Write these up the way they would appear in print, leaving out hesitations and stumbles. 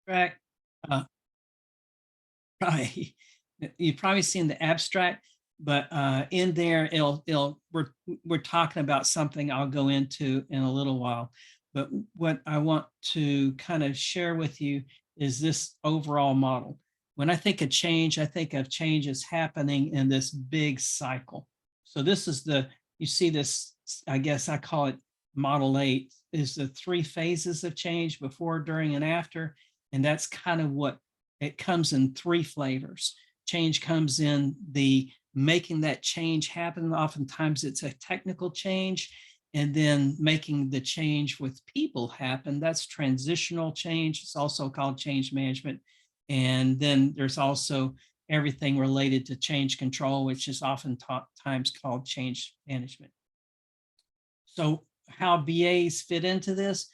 Abstract, uh, probably you've probably seen the abstract, but in there we're talking about something I'll go into in a little while. But what I want to kind of share with you is this overall model. When I think of change as happening in this big cycle. So this is you see this, I guess I call it model 8, is the 3 phases of change: before, during, and after. And that's kind of what it comes in 3 flavors. Change comes in the making that change happen. Oftentimes it's a technical change, and then making the change with people happen. That's transitional change. It's also called change management. And then there's also everything related to change control, which is oftentimes called change management. So how BAs fit into this,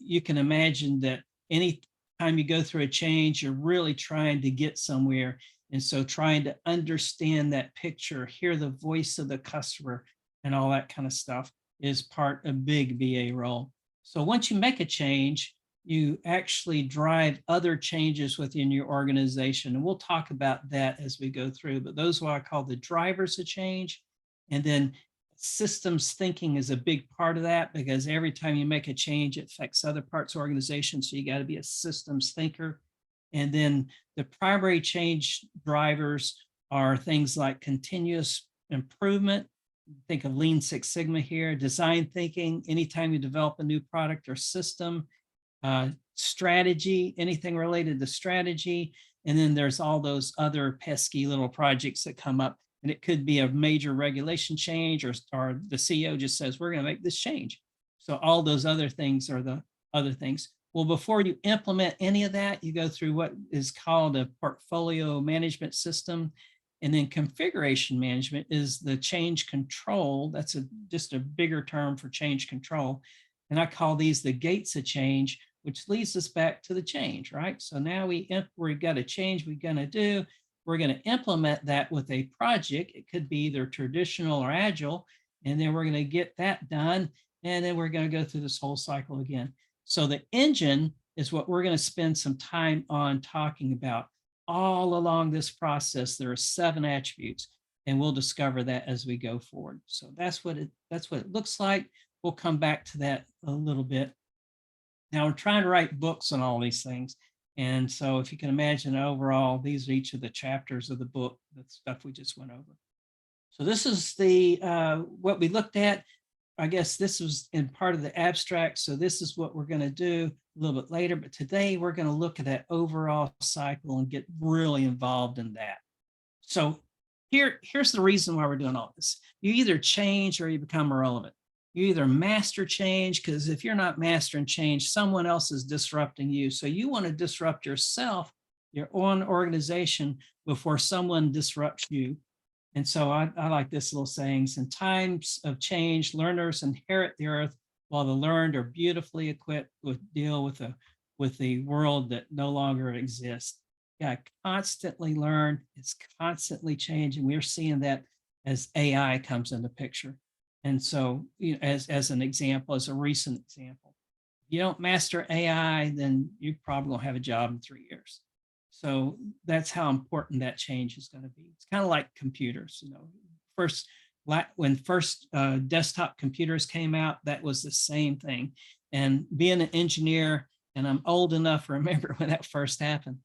you can imagine that any time you go through a change, you're really trying to get somewhere. And so trying to understand that picture, hear the voice of the customer and all that kind of stuff is part of big BA role. So once you make a change, you actually drive other changes within your organization. And we'll talk about that as we go through, but those are what I call the drivers of change. And then systems thinking is a big part of that, because every time you make a change, it affects other parts of the organization. So you got to be a systems thinker. And then the primary change drivers are things like continuous improvement. Think of Lean Six Sigma here, design thinking, anytime you develop a new product or system, strategy, anything related to strategy. And then there's all those other pesky little projects that come up. And it could be a major regulation change, or the CEO just says, we're going to make this change. So all those other things are the other things. Well, before you implement any of that, you go through what is called a portfolio management system. And then configuration management is the change control. That's just a bigger term for change control. And I call these the gates of change, which leads us back to the change, right? So now we've got a change we're going to do. We're going to implement that with a project. It could be either traditional or agile. And then we're going to get that done. And then we're going to go through this whole cycle again. So the engine is what we're going to spend some time on talking about. All along this process, there are 7 attributes, and we'll discover that as we go forward. So that's what it looks like. We'll come back to that a little bit. Now, I'm trying to write books on all these things. And so if you can imagine overall, these are each of the chapters of the book, the stuff we just went over. So this is the what we looked at. I guess this was in part of the abstract. So this is what we're going to do a little bit later. But today we're going to look at that overall cycle and get really involved in that. So here's the reason why we're doing all this. You either change or you become irrelevant. You either master change, because if you're not mastering change, someone else is disrupting you. So you want to disrupt yourself, your own organization, before someone disrupts you. And so I like this little sayings: in times of change, learners inherit the earth, while the learned are beautifully equipped to deal with the world that no longer exists. Yeah, constantly learn. It's constantly changing. We're seeing that as AI comes into picture. And so, as an example, as a recent example, if you don't master AI, then you probably won't have a job in 3 years. So that's how important that change is going to be. It's kind of like computers. When first desktop computers came out, that was the same thing. And being an engineer, and I'm old enough to remember when that first happened.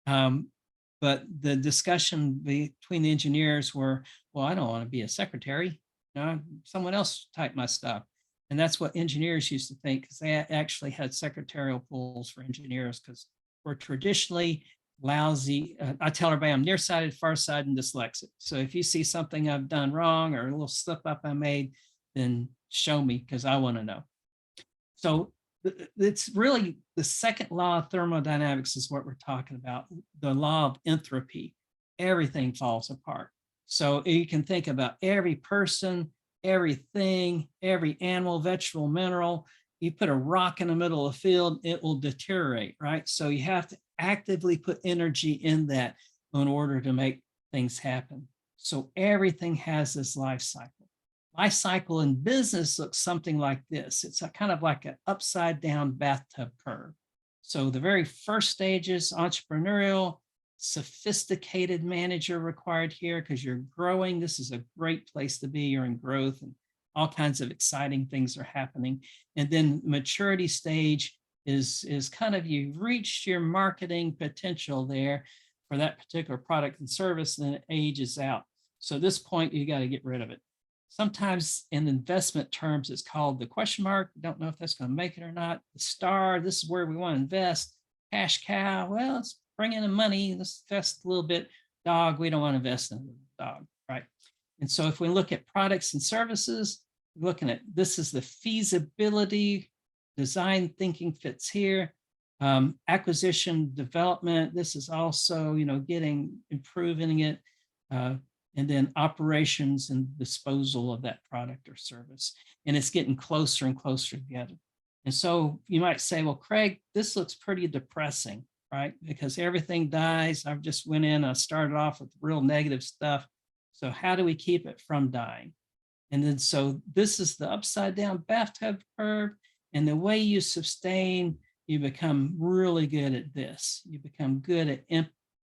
But the discussion between the engineers were, well, I don't want to be a secretary. Someone else type my stuff. And that's what engineers used to think, because they actually had secretarial pools for engineers, because we're traditionally lousy. I tell everybody I'm nearsighted, farsighted, and dyslexic. So if you see something I've done wrong or a little slip up I made, then show me, because I want to know. So it's really the second law of thermodynamics is what we're talking about, the law of entropy. Everything falls apart. So you can think about every person, everything, every animal, vegetable, mineral. You put a rock in the middle of the field, it will deteriorate, right? So you have to actively put energy in that in order to make things happen. So everything has this life cycle. Life cycle in business looks something like this. It's kind of like an upside down bathtub curve. So the very first stages, entrepreneurial, sophisticated manager required here because you're growing. This is a great place to be. You're in growth and all kinds of exciting things are happening. And then maturity stage is kind of you've reached your marketing potential there for that particular product and service, and then it ages out. So at this point, you got to get rid of it. Sometimes in investment terms, it's called the question mark. Don't know if that's going to make it or not. The star, this is where we want to invest. Cash cow, well, let's bring in the money. Let's invest a little bit. Dog, we don't want to invest in the dog, right? And so if we look at products and services, looking at this is the feasibility, design thinking fits here. Acquisition, development, this is also, improving it. And then operations and disposal of that product or service. And it's getting closer and closer together. And so you might say, well, Craig, this looks pretty depressing, right? Because everything dies. I've just went in, I started off with real negative stuff. So how do we keep it from dying? And then so this is the upside down bathtub curve. And the way you sustain, you become really good at this. You become good at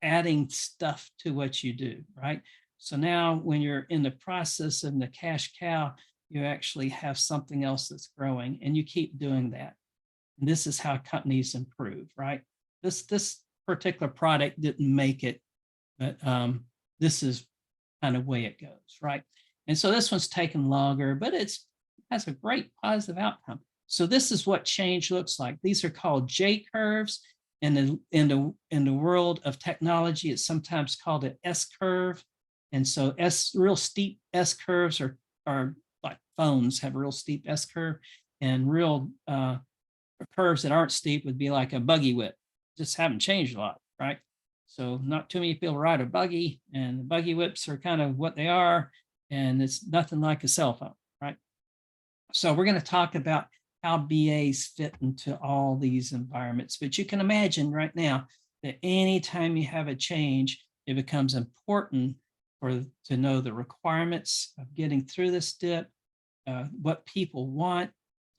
adding stuff to what you do, right? So now when you're in the process of the cash cow, you actually have something else that's growing and you keep doing that. And this is how companies improve, right? This particular product didn't make it, but this is kind of way it goes, right? And so this one's taken longer, but it has a great positive outcome. So this is what change looks like. These are called J curves. And in the world of technology, it's sometimes called an S curve. And so real steep S curves are like phones have a real steep S curve, and real curves that aren't steep would be like a buggy whip. Just haven't changed a lot, right? So not too many people ride a buggy, and the buggy whips are kind of what they are, and it's nothing like a cell phone, right? So we're going to talk about how BAs fit into all these environments, but you can imagine right now that anytime you have a change, it becomes important to know the requirements of getting through this dip, what people want,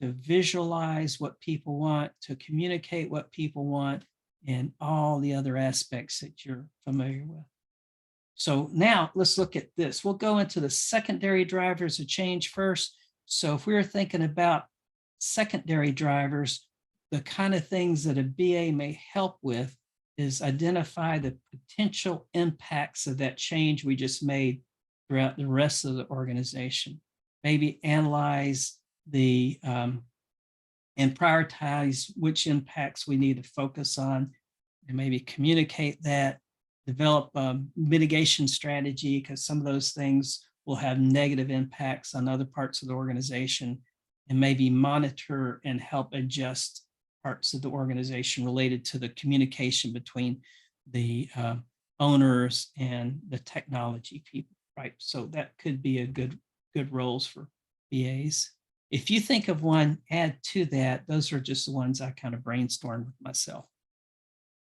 to visualize what people want, to communicate what people want, and all the other aspects that you're familiar with. So now let's look at this. We'll go into the secondary drivers of change first. So if we were thinking about secondary drivers, the kind of things that a BA may help with is identify the potential impacts of that change we just made throughout the rest of the organization. Maybe analyze and prioritize which impacts we need to focus on, and maybe communicate that, develop a mitigation strategy, because some of those things will have negative impacts on other parts of the organization, and maybe monitor and help adjust parts of the organization related to the communication between the owners and the technology people, right? So that could be a good roles for BAs. If you think of one, add to that. Those are just the ones I kind of brainstormed with myself.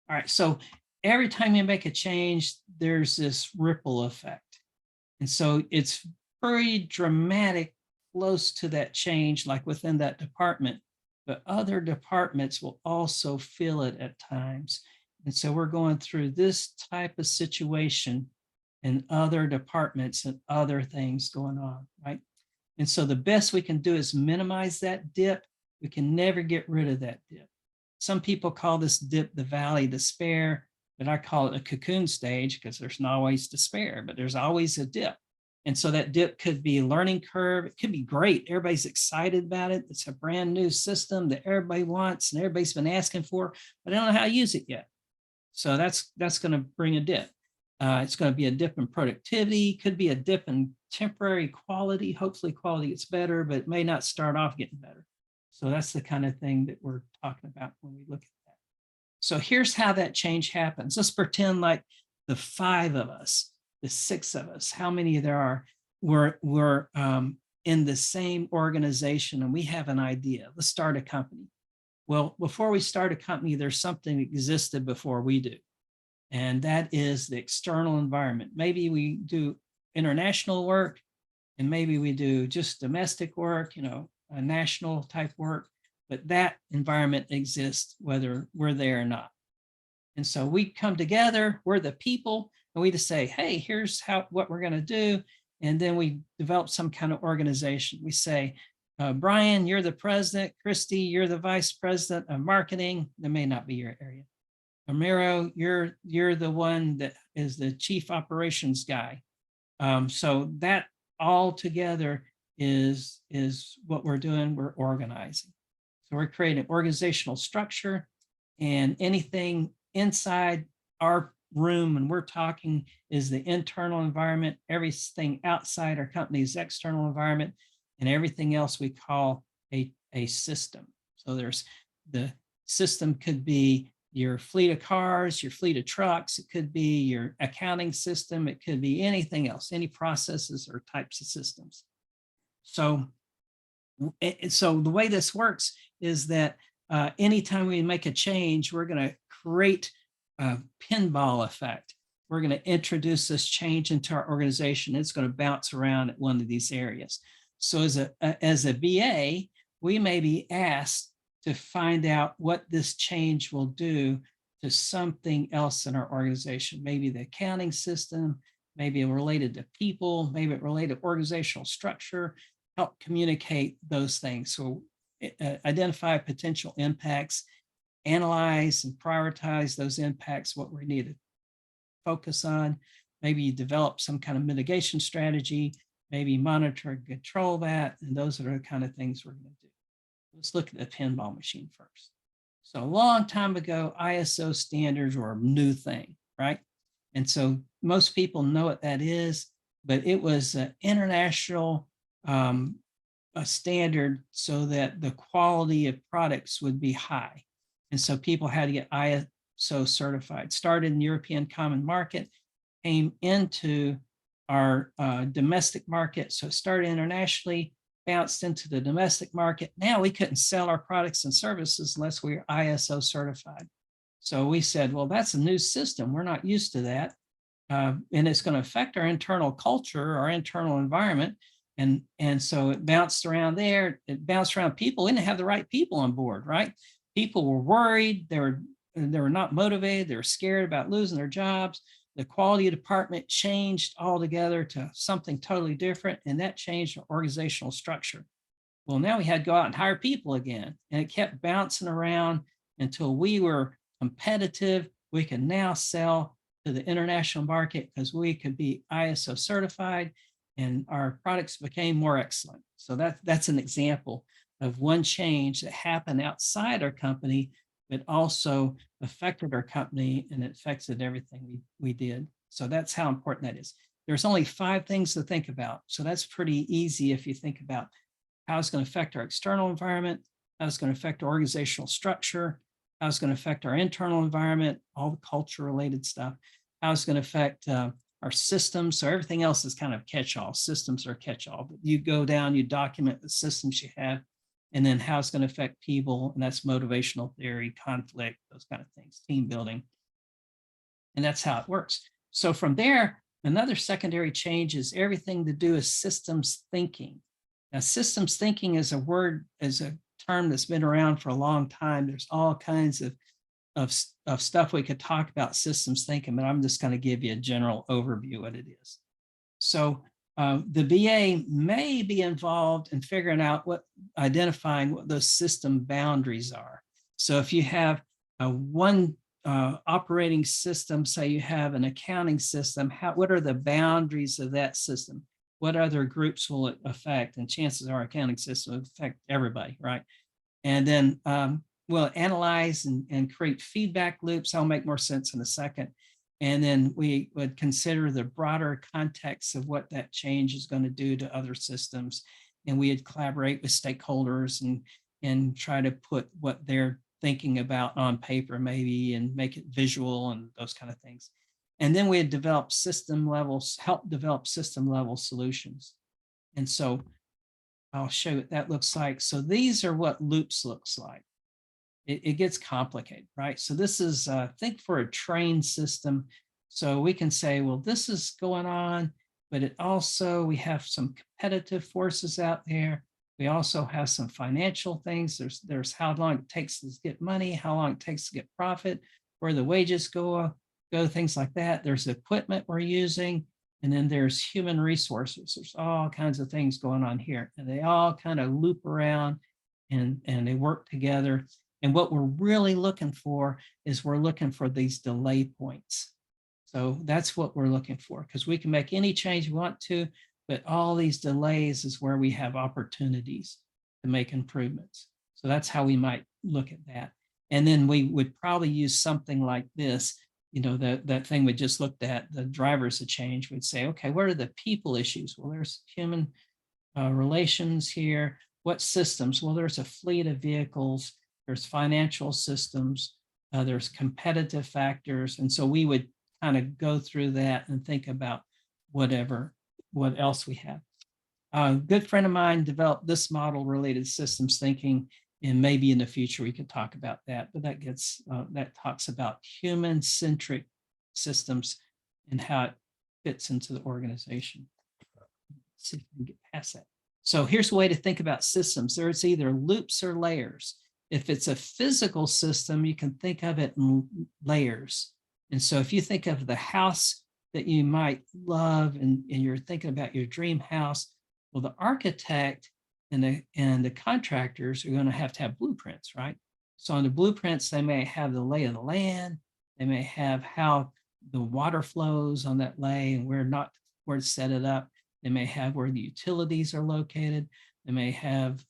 All right, so every time you make a change, there's this ripple effect. And so it's pretty dramatic, close to that change, like within that department, but other departments will also feel it at times. And so we're going through this type of situation in other departments and other things going on, right? And so the best we can do is minimize that dip. We can never get rid of that dip. Some people call this dip the valley despair, but I call it a cocoon stage because there's not always despair, but there's always a dip. And so that dip could be a learning curve. It could be great. Everybody's excited about it. It's a brand new system that everybody wants and everybody's been asking for, but I don't know how to use it yet. So that's going to bring a dip. It's going to be a dip in productivity, could be a dip in temporary quality. Hopefully quality gets better, but it may not start off getting better. So that's the kind of thing that we're talking about when we look at that. So here's how that change happens. Let's pretend like the 5 of us, the 6 of us, how many there are, we're in the same organization and we have an idea. Let's start a company. Well, before we start a company, there's something that existed before we do. And that is the external environment. Maybe we do international work, and maybe we do just domestic work, a national type work. but that environment exists whether we're there or not. And so we come together, we're the people, and we just say, hey, here's what we're going to do. And then we develop some kind of organization. We say, Brian, you're the president. Christy, you're the vice president of marketing. That may not be your area. Amiro, you're the one that is the chief operations guy. So that all together is what we're doing. We're organizing. So we're creating an organizational structure, and anything inside our room and we're talking is the internal environment. Everything outside our company's external environment, and everything else we call a system. So there's the system could be your fleet of cars, your fleet of trucks. It could be your accounting system. It could be anything else, any processes or types of systems. So the way this works is that anytime we make a change, we're going to create a pinball effect. We're going to introduce this change into our organization. It's going to bounce around at one of these areas. So as a BA, we may be asked to find out what this change will do to something else in our organization, maybe the accounting system, maybe related to people, maybe related to organizational structure, help communicate those things. So identify potential impacts, analyze and prioritize those impacts, what we need to focus on, maybe develop some kind of mitigation strategy, maybe monitor and control that. And those are the kind of things we're going to do. Let's look at the pinball machine first. So a long time ago, ISO standards were a new thing, right? And so most people know what that is, but it was an international a standard so that the quality of products would be high. And so people had to get ISO certified. Started in European Common Market, came into our domestic market. So it started internationally, bounced into the domestic market. Now we couldn't sell our products and services unless we were ISO certified. So we said, well, that's a new system. We're not used to that. And it's going to affect our internal culture, our internal environment. And so it bounced around there. It bounced around people. We didn't have the right people on board, right? People were worried. They were not motivated. They were scared about losing their jobs. The quality department changed altogether to something totally different, and that changed the organizational structure. Well, now we had to go out and hire people again, and it kept bouncing around until we were competitive. We could now sell to the international market because we could be ISO certified, and our products became more excellent. So that's an example of one change that happened outside our company, but also affected our company, and it affected everything we did. So that's how important that is. There's only 5 things to think about. So that's pretty easy if you think about how it's going to affect our external environment, how it's going to affect our organizational structure, how it's going to affect our internal environment, all the culture related stuff, how it's going to affect our systems. So everything else is kind of catch-all. Systems are catch-all, but you go down, you document the systems you have, and then how it's going to affect people. And that's motivational theory, conflict, those kind of things, team building. And that's how it works. So from there, another secondary change is everything to do with systems thinking. Now, systems thinking is a word, is a term that's been around for a long time. There's all kinds of stuff we could talk about systems thinking, but I'm just going to give you a general overview of what it is. So the BA may be involved in figuring out identifying what those system boundaries are. So if you have one operating system, say you have an accounting system, what are the boundaries of that system? What other groups will it affect? And chances are accounting system will affect everybody, right? And then we'll analyze and create feedback loops. That'll make more sense in a second. And then we would consider the broader context of what that change is going to do to other systems. And we'd collaborate with stakeholders and try to put what they're thinking about on paper maybe, and make it visual and those kind of things. And then we'd develop system levels, help develop system level solutions. And so I'll show you what that looks like. So these are what loops looks like. It gets complicated, right? So this is, think for a train system. So we can say, well, this is going on, but it also, we have some competitive forces out there. We also have some financial things. There's how long it takes to get money, how long it takes to get profit, where the wages go, things like that. There's equipment we're using, and then there's human resources. There's all kinds of things going on here, and they all kind of loop around and they work together. And what we're really looking for is we're looking for these delay points. So that's what we're looking for, because we can make any change we want to, but all these delays is where we have opportunities to make improvements. So that's how we might look at that. And then we would probably use something like this, that thing we just looked at, the drivers of change. We'd say, okay, what are the people issues? Well, there's human relations here. What systems? Well, there's a fleet of vehicles, there's financial systems, there's competitive factors. And so we would kind of go through that and think about what else we have. A good friend of mine developed this model related systems thinking, and maybe in the future we could talk about that, but that talks about human-centric systems and how it fits into the organization. Let's see if we can get past that. So here's a way to think about systems. There's either loops or layers. If it's a physical system, you can think of it in layers. And so if you think of the house that you might love and you're thinking about your dream house, well, the architect and the contractors are going to have blueprints, right? So on the blueprints, they may have the lay of the land. They may have how the water flows on that lay and where to set it up. They may have where the utilities are located. They may have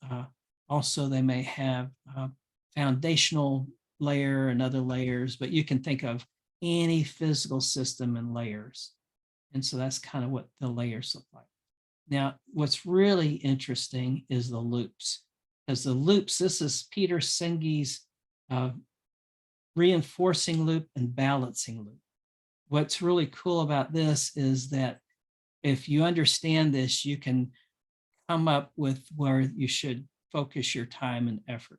foundational layer and other layers, but you can think of any physical system in layers. And so that's kind of what the layers look like. Now, what's really interesting is the loops, because the loops, this is Peter Senge's reinforcing loop and balancing loop. What's really cool about this is that if you understand this, you can come up with where you should focus your time and effort.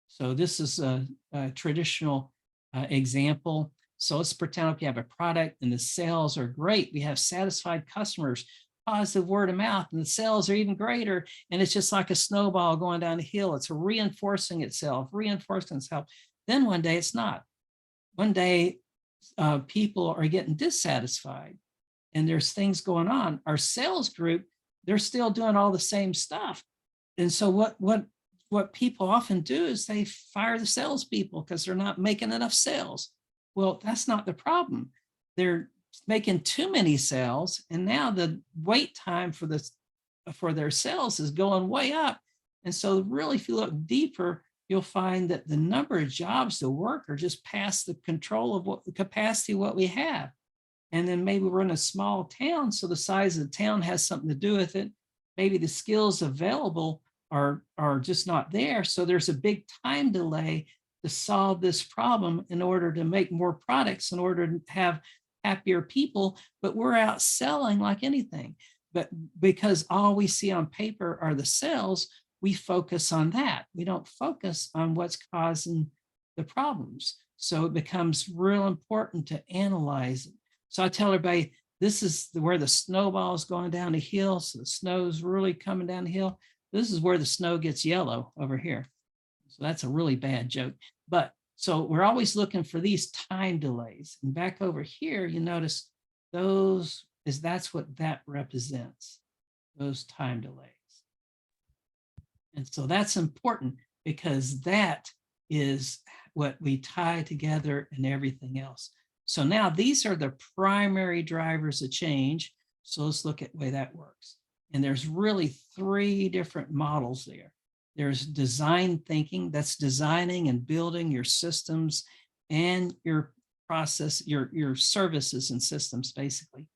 So this is a traditional example. So let's pretend you have a product and the sales are great. We have satisfied customers, positive word of mouth, and the sales are even greater. And it's just like a snowball going down the hill. It's reinforcing itself. Then one day it's not. One day people are getting dissatisfied and there's things going on. Our sales group, they're still doing all the same stuff. And so what people often do is they fire the salespeople because they're not making enough sales. Well, that's not the problem. They're making too many sales, and now the wait time for their sales is going way up. And so really, if you look deeper, you'll find that the number of jobs to work are just past the control of the capacity what we have. And then maybe we're in a small town, so the size of the town has something to do with it. Maybe the skills available are just not there. So there's a big time delay to solve this problem in order to make more products, in order to have happier people, but we're out selling like anything. But because all we see on paper are the sales, we focus on that. We don't focus on what's causing the problems. So it becomes real important to analyze it. So I tell everybody, this is where the snowball is going down the hill. So the snow's really coming down the hill. This is where the snow gets yellow over here. So that's a really bad joke. But so we're always looking for these time delays. And back over here, you notice that's what that represents, those time delays. And so that's important because that is what we tie together and everything else. So now these are the primary drivers of change. So let's look at the way that works. And there's really 3 different models there. There's design thinking, that's designing and building your systems and your process, your services and systems, basically.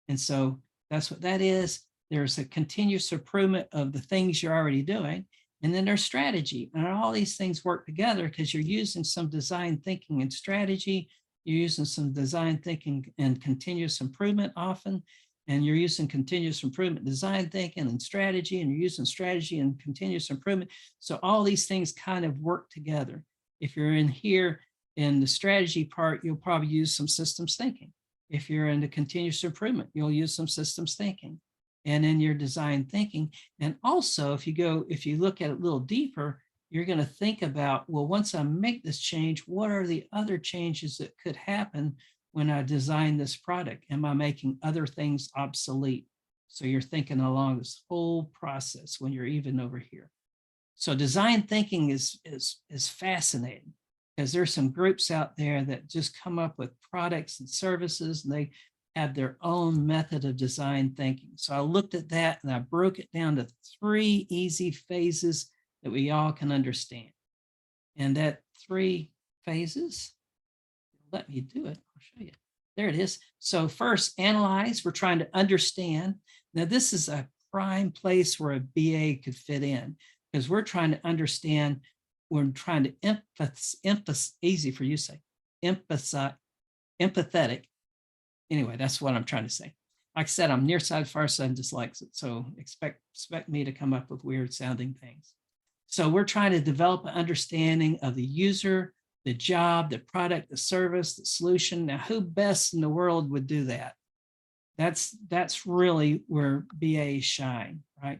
And so that's what that is. There's a continuous improvement of the things you're already doing. And then there's strategy. And all these things work together because you're using some design thinking and strategy. You're using some design thinking and continuous improvement often. And you're using continuous improvement, design thinking and strategy, and you're using strategy and continuous improvement. So all these things kind of work together. If you're in here in the strategy part, you'll probably use some systems thinking. If you're in the continuous improvement, you'll use some systems thinking. and in your design thinking. And also, if you look at it a little deeper, you're going to think about, well, once I make this change, what are the other changes that could happen when I design this product? Am I making other things obsolete? So you're thinking along this whole process when you're even over here. So design thinking is fascinating, because there's some groups out there that just come up with products and services, and they have their own method of design thinking. So I looked at that and I broke it down to 3 easy phases that we all can understand. And that 3 phases, let me do it. I'll show you. There it is. So first, analyze. We're trying to understand. Now, this is a prime place where a BA could fit in, because we're trying to understand. We're trying to easy for you to say, empathetic. Anyway, that's what I'm trying to say. Like I said, I'm nearsighted, farsighted, dyslexic, so expect me to come up with weird sounding things. So we're trying to develop an understanding of the user, the job, the product, the service, the solution. Now, who best in the world would do that? That's really where BAs shine, right?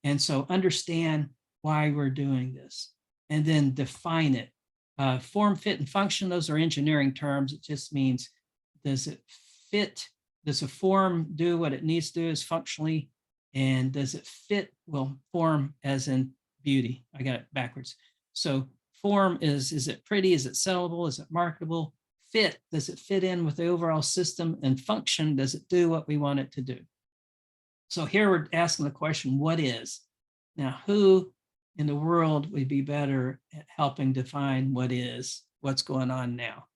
And so understand why we're doing this, and then define it. Form, fit, and function, those are engineering terms. It just means, does it fit? Does a form do what it needs to do as functionally? And does it fit? Well, form as in beauty. I got it backwards. So form is it pretty? Is it sellable? Is it marketable? Fit, does it fit in with the overall system? And function, does it do what we want it to do? So here we're asking the question, what is? Now, who in the world would be better at helping define what is, what's going on now?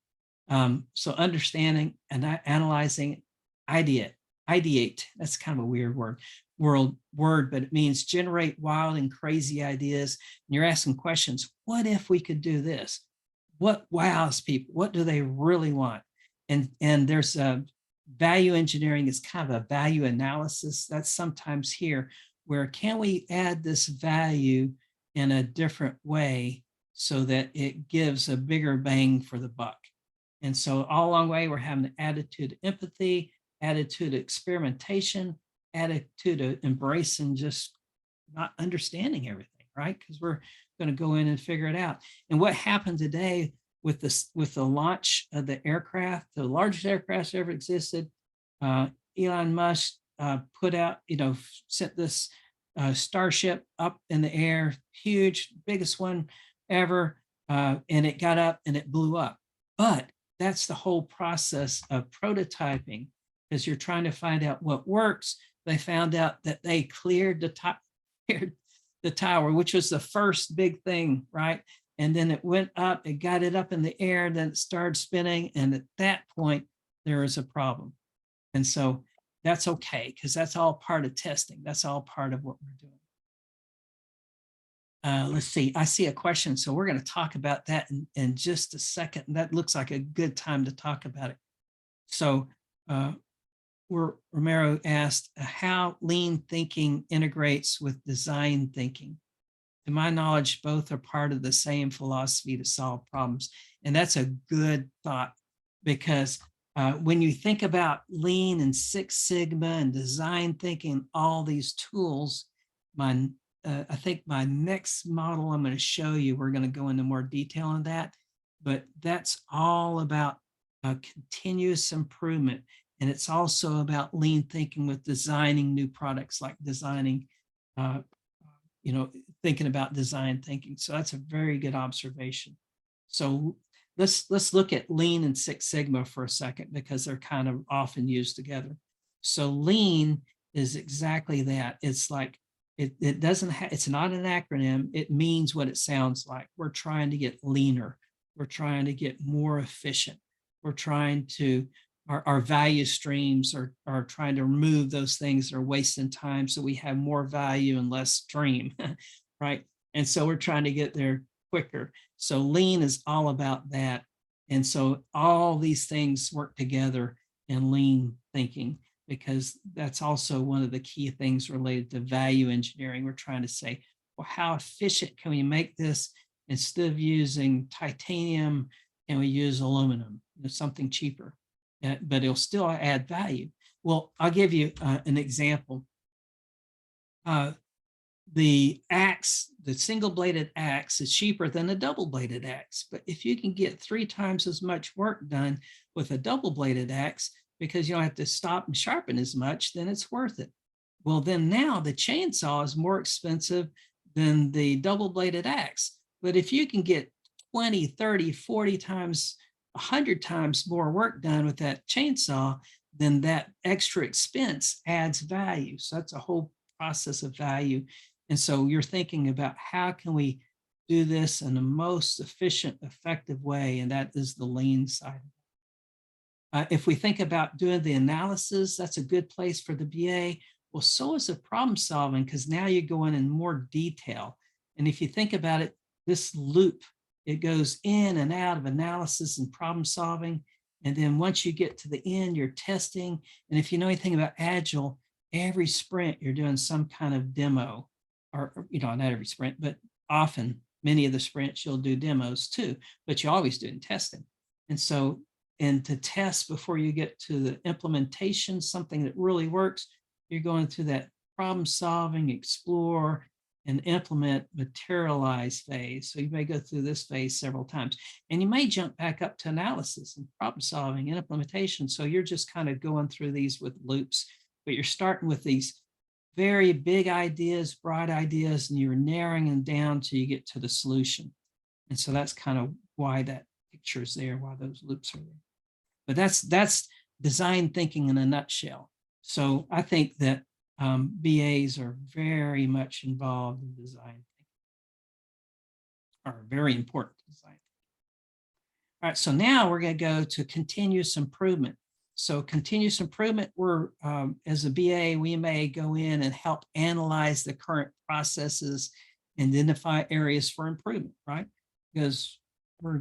So understanding and analyzing, ideate, that's kind of a weird word, but it means generate wild and crazy ideas. And you're asking questions, what if we could do this? What wows people? What do they really want? And there's a value engineering is kind of a value analysis. That's sometimes here, where can we add this value in a different way so that it gives a bigger bang for the buck? And so all along the way, we're having an attitude of empathy, attitude of experimentation, attitude of embracing just not understanding everything, right? Because we're going to go in and figure it out. And what happened today with the launch of the aircraft, the largest aircraft ever existed, Elon Musk put out, sent this Starship up in the air, huge, biggest one ever, and it got up and it blew up. But that's the whole process of prototyping, because you're trying to find out what works. They found out that they cleared the tower, which was the first big thing, right? And then it went up, it got it up in the air, then it started spinning. And at that point, there is a problem. And so that's okay, because that's all part of testing. That's all part of what we're doing. Let's see, I see a question. So we're going to talk about that in just a second. That looks like a good time to talk about it. So Romero asked how lean thinking integrates with design thinking. To my knowledge, both are part of the same philosophy to solve problems. And that's a good thought, because when you think about lean and Six Sigma and design thinking, all these tools, I think my next model I'm going to show you, we're going to go into more detail on that, but that's all about continuous improvement. And it's also about lean thinking with designing new products, like designing, thinking about design thinking. So that's a very good observation. So let's look at lean and Six Sigma for a second, because they're kind of often used together. So lean is exactly that. It's like, it doesn't have, it's not an acronym. It means what it sounds like. We're trying to get leaner. We're trying to get more efficient. We're trying to, our value streams are trying to remove those things that are wasting time, so we have more value and less stream, right? And so we're trying to get there quicker. So lean is all about that. And so all these things work together in lean thinking, because that's also one of the key things related to value engineering. We're trying to say, well, how efficient can we make this? Instead of using titanium, can we use aluminum, something cheaper, but it'll still add value. Well, I'll give you an example. uh, the axe, the single bladed axe is cheaper than a double bladed axe. But if you can get 3 times as much work done with a double bladed axe, because you don't have to stop and sharpen as much, then it's worth it. Well, then now the chainsaw is more expensive than the double bladed axe. But if you can get 20, 30, 40 times, 100 times more work done with that chainsaw, then that extra expense adds value. So that's a whole process of value. And so you're thinking about how can we do this in the most efficient, effective way, and that is the lean side. If we think about doing the analysis, that's a good place for the BA. Well, so is the problem solving, because now you're going in more detail. And if you think about it, this loop, it goes in and out of analysis and problem solving. And then once you get to the end, you're testing. And if you know anything about Agile, every sprint, you're doing some kind of demo, or, not every sprint, but often many of the sprints, you'll do demos too, but you always do in testing. And so, and to test before you get to the implementation, something that really works, you're going through that problem solving, explore, and implement, materialize phase. So you may go through this phase several times, and you may jump back up to analysis and problem solving and implementation. So you're just kind of going through these with loops, but you're starting with these very big ideas, broad ideas, and you're narrowing them down till you get to the solution. And so that's kind of why that picture is there, why those loops are there. But that's design thinking in a nutshell. So I think that BAs are very much involved in design thinking, are very important design. All right, so now we're going to go to continuous improvement. So continuous improvement, we're, as a BA, we may go in and help analyze the current processes, identify areas for improvement, right? Because we're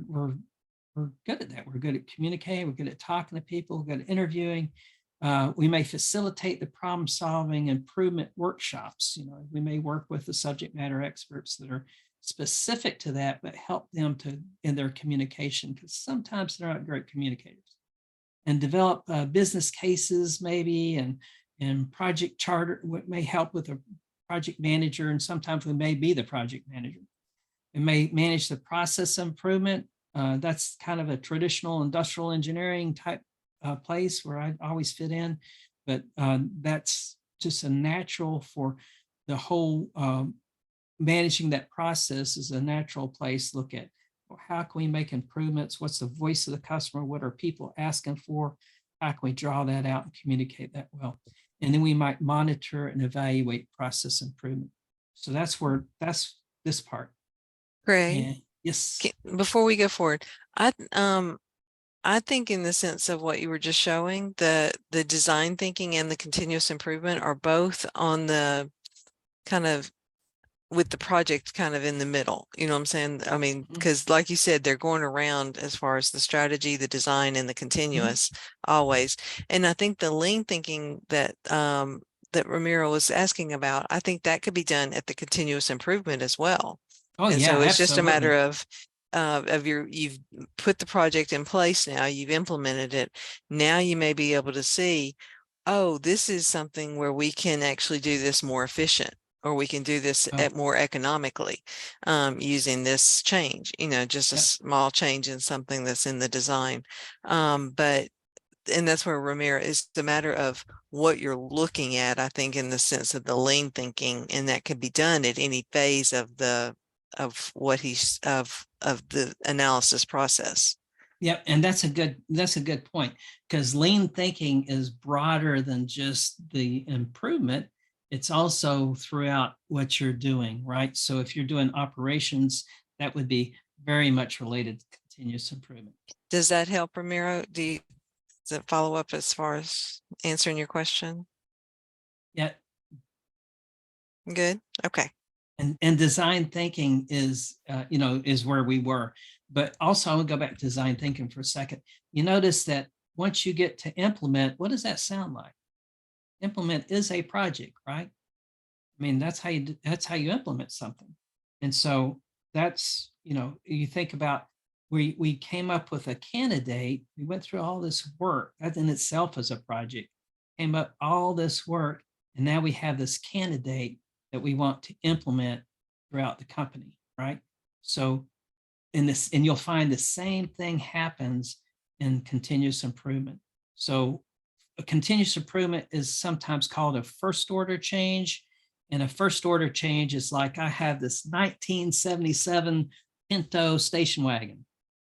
good at that. We're good at communicating. We're good at talking to people. We're good at interviewing. We may facilitate the problem solving improvement workshops. We may work with the subject matter experts that are specific to that, but help them in their communication, because sometimes they're not great communicators. And develop business cases maybe, and project charter may help with a project manager, and sometimes we may be the project manager. It may manage the process improvement. That's kind of a traditional industrial engineering type place where I always fit in, but that's just a natural for the whole managing that process is a natural place. Look at, well, how can we make improvements? What's the voice of the customer? What are people asking for? How can we draw that out and communicate that well? And then we might monitor and evaluate process improvement. So that's this part. Great. And yes. Before we go forward, I think in the sense of what you were just showing, the design thinking and the continuous improvement are both on the kind of with the project kind of in the middle, you know what I'm saying? I mean, because like you said, they're going around as far as the strategy, the design, and the continuous always. And I think the lean thinking that that Ramiro was asking about, I think that could be done at the continuous improvement as well. Oh, and yeah, so it's absolutely. just a matter of you've put the project in place now, you've implemented it. Now you may be able to see, oh, this is something where we can actually do this more efficient, or we can do this more economically using this change, just a small change in something that's in the design. And that's where Ramiro is the matter of what you're looking at, I think, in the sense of the lean thinking, and that can be done at any phase of the analysis process. Yep, and that's a good point, because lean thinking is broader than just the improvement. It's also throughout what you're doing, right? So if you're doing operations, that would be very much related to continuous improvement. Does that help, Ramiro? Does it follow up as far as answering your question? Yeah. Good. Okay. And design thinking is, is where we were. But also, I will go back to design thinking for a second. You notice that once you get to implement, what does that sound like? Implement is a project, right? I mean, that's how you implement something. And so that's, you think about, we came up with a candidate, we went through all this work, that in itself is a project, came up all this work, and now we have this candidate. that we want to implement throughout the company, right? So in this, and you'll find the same thing happens in continuous improvement. So a continuous improvement is sometimes called a first order change. And a first order change is like, I have this 1977 Pinto station wagon.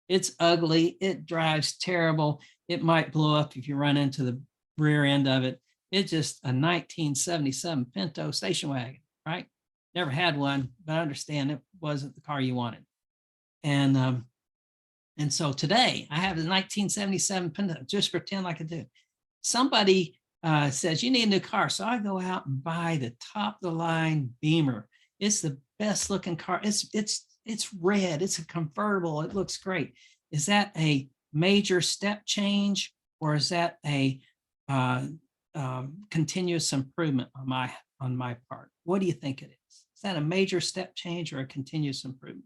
It's ugly. It drives terrible. It might blow up if you run into the rear end of it. It's just a 1977 Pinto station wagon, right? Never had one, but I understand it wasn't the car you wanted. And so today I have a 1977 Pinto, just pretend like I do. Somebody says you need a new car. So I go out and buy the top of the line Beamer. It's the best looking car. It's red. It's a convertible. It looks great. Is that a major step change, or is that a continuous improvement on my part? What do you think it is? Is that a major step change or a continuous improvement?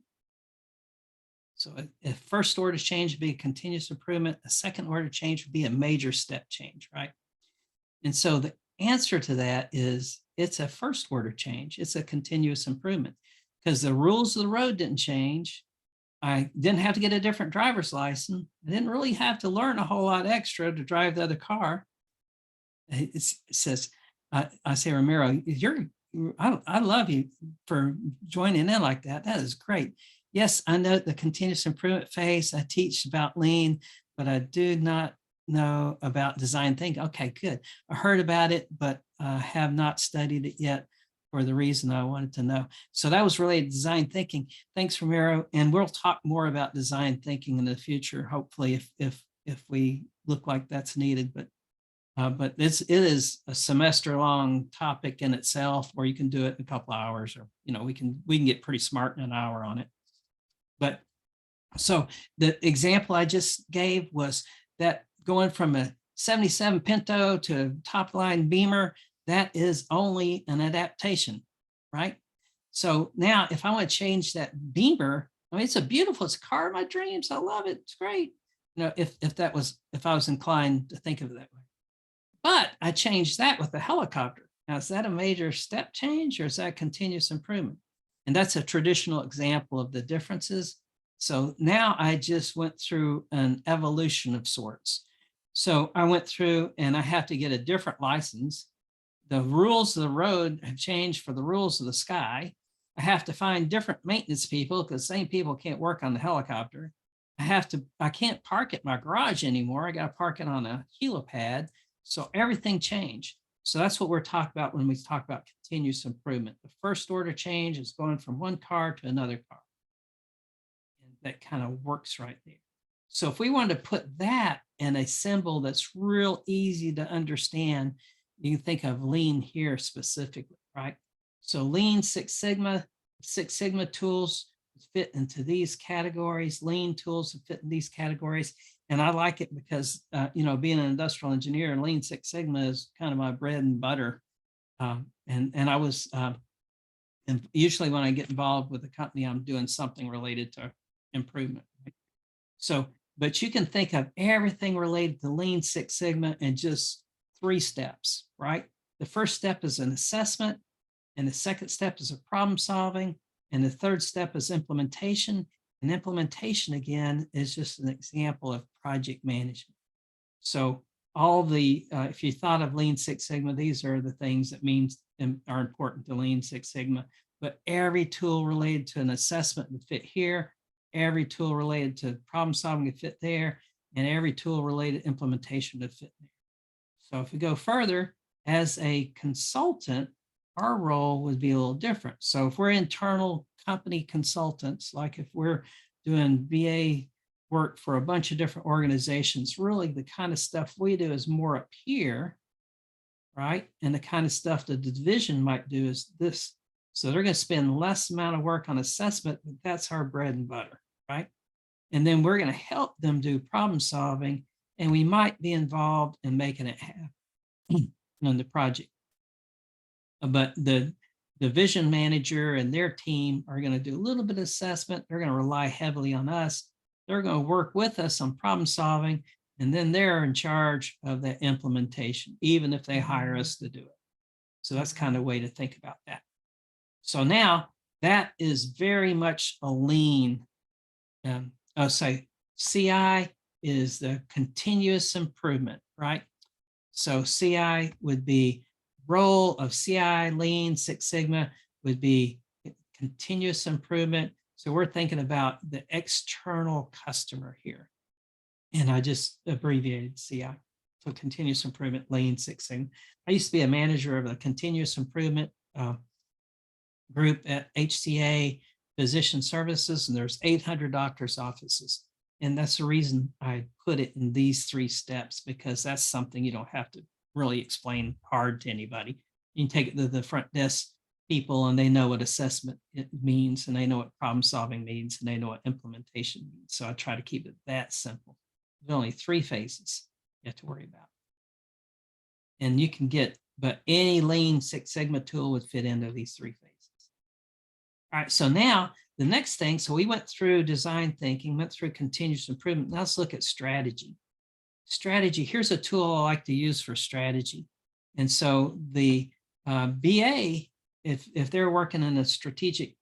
So a first order change would be a continuous improvement. A second order change would be a major step change, right? And so the answer to that is it's a first order change. It's a continuous improvement because the rules of the road didn't change. I didn't have to get a different driver's license. I didn't really have to learn a whole lot extra to drive the other car. It says, I say, Ramiro, I love you for joining in like that. That is great. Yes, I know the continuous improvement phase. I teach about lean, but I do not know about design thinking. Okay, good. I heard about it, but have not studied it yet for the reason I wanted to know. So that was related to design thinking. Thanks, Ramiro. And we'll talk more about design thinking in the future, hopefully, if we look like that's needed. But it is a semester-long topic in itself, where you can do it in a couple of hours, or we can get pretty smart in an hour on it. But so the example I just gave was that going from a 77 Pinto to a top line Beamer, that is only an adaptation, right? So now if I want to change that Beamer, I mean, it's a car of my dreams. I love it. It's great. If I was inclined to think of it that way. But I changed that with the helicopter. Now, is that a major step change, or is that continuous improvement? And that's a traditional example of the differences. So now I just went through an evolution of sorts. So I went through and I have to get a different license. The rules of the road have changed for the rules of the sky. I have to find different maintenance people because the same people can't work on the helicopter. I can't park at my garage anymore. I got to park it on a helipad. So everything changed. So that's what we're talking about when we talk about continuous improvement. The first order change is going from one car to another car. And that kind of works right there. So if we wanted to put that in a symbol that's real easy to understand, you can think of lean here specifically, right? So lean Six Sigma tools fit into these categories. Lean tools fit in these categories. And I like it because, being an industrial engineer, and Lean Six Sigma is kind of my bread and butter. And I was, and usually when I get involved with a company, I'm doing something related to improvement. Right? So, but you can think of everything related to Lean Six Sigma in just 3 steps, right? The first step is an assessment, and the second step is a problem solving, and the third step is implementation. And implementation, again, is just an example of project management. So all the, if you thought of Lean Six Sigma, these are the things that are important to Lean Six Sigma. But every tool related to an assessment would fit here. Every tool related to problem solving would fit there. And every tool related to implementation would fit there. So if we go further, as a consultant, our role would be a little different. So if we're internal company consultants, like if we're doing BA work for a bunch of different organizations, really the kind of stuff we do is more up here, right? And the kind of stuff that the division might do is this. So they're going to spend less amount of work on assessment, but that's our bread and butter, right? And then we're going to help them do problem solving, and we might be involved in making it happen on the project. But the division manager and their team are going to do a little bit of assessment. They're going to rely heavily on us. They're going to work with us on problem solving, and then they're in charge of the implementation, even if they hire us to do it. So that's kind of a way to think about that. So now that is very much a lean. I'll say CI is the continuous improvement, right? So CI would be role of CI, Lean, Six Sigma would be continuous improvement. So we're thinking about the external customer here. And I just abbreviated CI. So continuous improvement, Lean, Six Sigma. I used to be a manager of a continuous improvement group at HCA Physician Services, and there's 800 doctors' offices. And that's the reason I put it in these 3 steps, because that's something you don't have to really explain hard to anybody. You can take it to the front desk people and they know what assessment it means, and they know what problem solving means, and they know what implementation means. So I try to keep it that simple. There's only 3 phases you have to worry about. And you can get, but any Lean Six Sigma tool would fit into these 3 phases. All right, so now the next thing, so we went through design thinking, went through continuous improvement. Now let's look at strategy. Strategy, here's a tool I like to use for strategy. And so the BA, if they're working in a strategic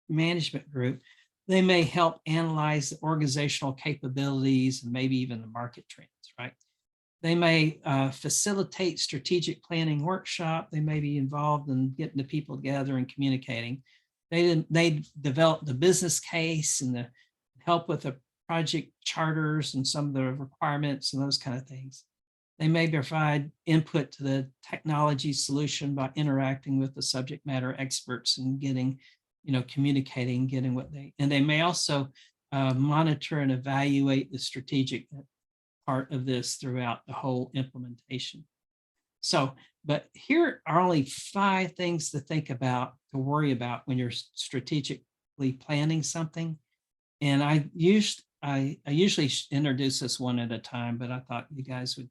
management group, they may help analyze the organizational capabilities and maybe even the market trends, right? They may facilitate strategic planning workshop. They may be involved in getting the people together and communicating. They develop the business case and the help with the project charters and some of the requirements and those kind of things. They may provide input to the technology solution by interacting with the subject matter experts and getting, communicating, getting what and they may also monitor and evaluate the strategic part of this throughout the whole implementation. So, but here are only 5 things to think about, to worry about when you're strategically planning something. And I usually introduce this one at a time, but I thought you guys would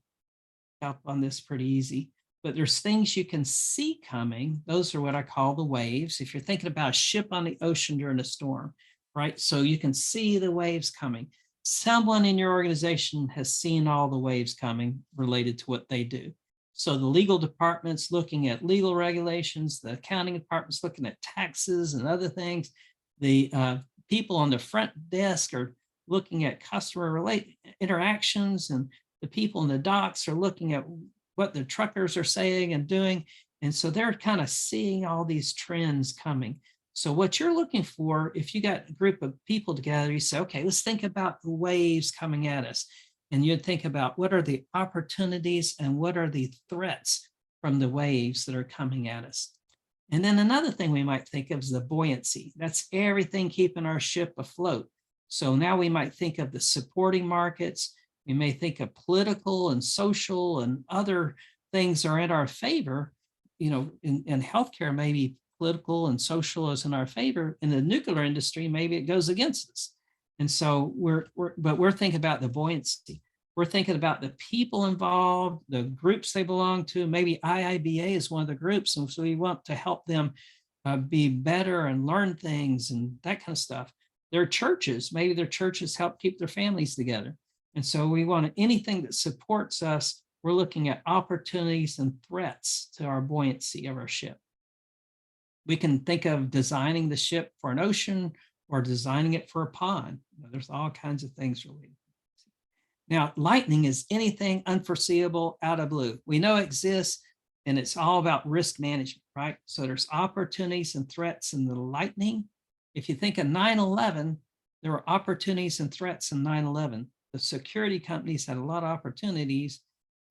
help on this pretty easy. But there's things you can see coming. Those are what I call the waves. If you're thinking about a ship on the ocean during a storm, right? So you can see the waves coming. Someone in your organization has seen all the waves coming related to what they do. So the legal department's looking at legal regulations, the accounting department's looking at taxes and other things. The people on the front desk are looking at customer interactions, and the people in the docks are looking at what the truckers are saying and doing. And so they're kind of seeing all these trends coming. So what you're looking for, if you got a group of people together, you say, okay, let's think about the waves coming at us. And you'd think about what are the opportunities and what are the threats from the waves that are coming at us. And then another thing we might think of is the buoyancy. That's everything keeping our ship afloat. So now we might think of the supporting markets. We may think of political and social and other things are in our favor. In healthcare, maybe political and social is in our favor. In the nuclear industry, maybe it goes against us. And so we're thinking about the buoyancy. We're thinking about the people involved, the groups they belong to. Maybe IIBA is one of the groups. And so we want to help them be better and learn things and that kind of stuff. Their churches, maybe their churches help keep their families together. And so we want anything that supports us. We're looking at opportunities and threats to our buoyancy of our ship. We can think of designing the ship for an ocean or designing it for a pond. There's all kinds of things related. Now, lightning is anything unforeseeable out of blue. We know it exists, and it's all about risk management, right? So there's opportunities and threats in the lightning. If you think of 9/11, there were opportunities and threats in 9/11. The security companies had a lot of opportunities.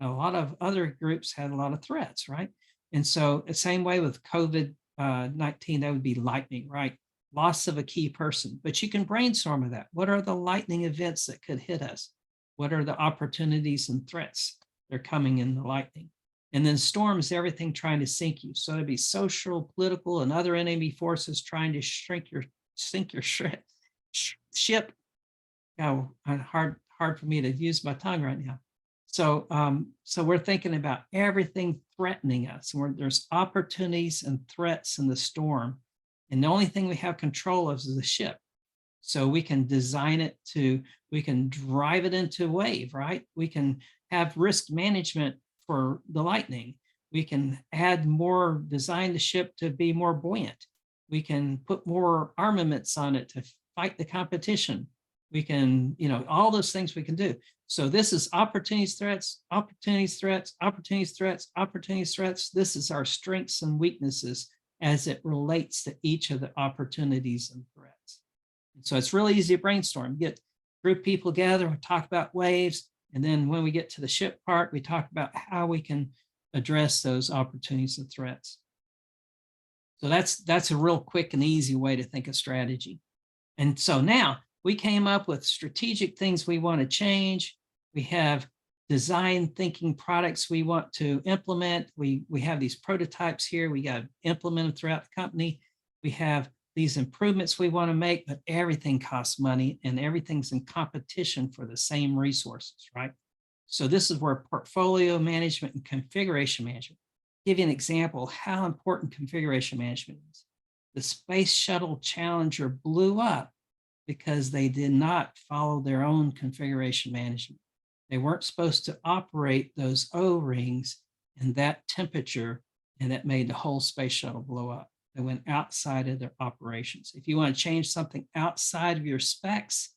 A lot of other groups had a lot of threats, right? And so the same way with COVID-19, that would be lightning, right? Loss of a key person, but you can brainstorm with that. What are the lightning events that could hit us? What are the opportunities and threats that are coming in the lightning? And then storms, everything trying to sink you. So it'd be social, political, and other enemy forces trying to sink your ship. Hard for me to use my tongue right now. So we're thinking about everything threatening us. There's opportunities and threats in the storm. And the only thing we have control of is the ship. So we can design it we can drive it into a wave, right? We can have risk management for the lightning. We can design the ship to be more buoyant. We can put more armaments on it to fight the competition. We can, all those things we can do. So this is opportunities, threats, opportunities, threats, opportunities, threats, opportunities, threats. This is our strengths and weaknesses as it relates to each of the opportunities and threats. And so it's really easy to brainstorm. Get group people together, we talk about waves, and then when we get to the ship part, we talk about how we can address those opportunities and threats. So that's a real quick and easy way to think of strategy. And so now we came up with strategic things we want to change. We have design thinking products we want to implement. We have these prototypes here. We got to implement them throughout the company. We have these improvements we want to make, but everything costs money and everything's in competition for the same resources, right? So this is where portfolio management and configuration management. Give you an example how important configuration management is. The Space Shuttle Challenger blew up because they did not follow their own configuration management. They weren't supposed to operate those O-rings in that temperature, and that made the whole space shuttle blow up. They went outside of their operations. If you want to change something outside of your specs,